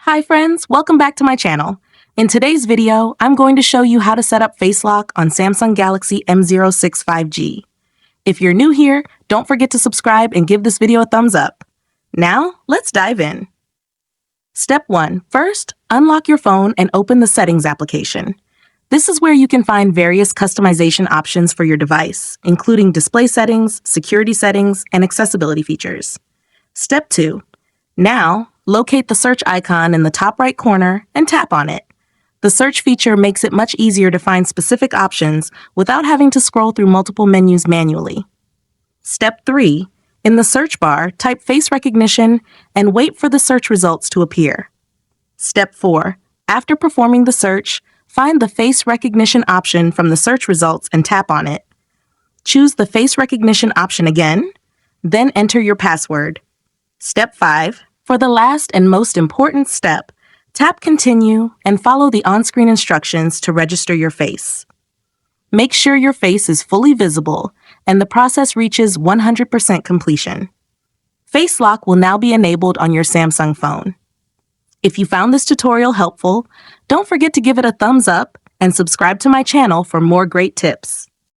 Hi friends, welcome back to my channel. In today's video, I'm going to show you how to set up Face Lock on Samsung Galaxy M06 5G. If you're new here, don't forget to subscribe and give this video a thumbs up. Now, let's dive in. Step 1. First, unlock your phone and open the Settings application. This is where you can find various customization options for your device, including display settings, security settings, and accessibility features. Step 2. Now, locate the search icon in the top right corner and tap on it. The search feature makes it much easier to find specific options without having to scroll through multiple menus manually. Step 3. In the search bar, type face recognition and wait for the search results to appear. Step 4. After performing the search, find the face recognition option from the search results and tap on it. Choose the face recognition option again, then enter your password. Step 5. For the last and most important step, tap Continue and follow the on-screen instructions to register your face. Make sure your face is fully visible and the process reaches 100% completion. Face Lock will now be enabled on your Samsung phone. If you found this tutorial helpful, don't forget to give it a thumbs up and subscribe to my channel for more great tips.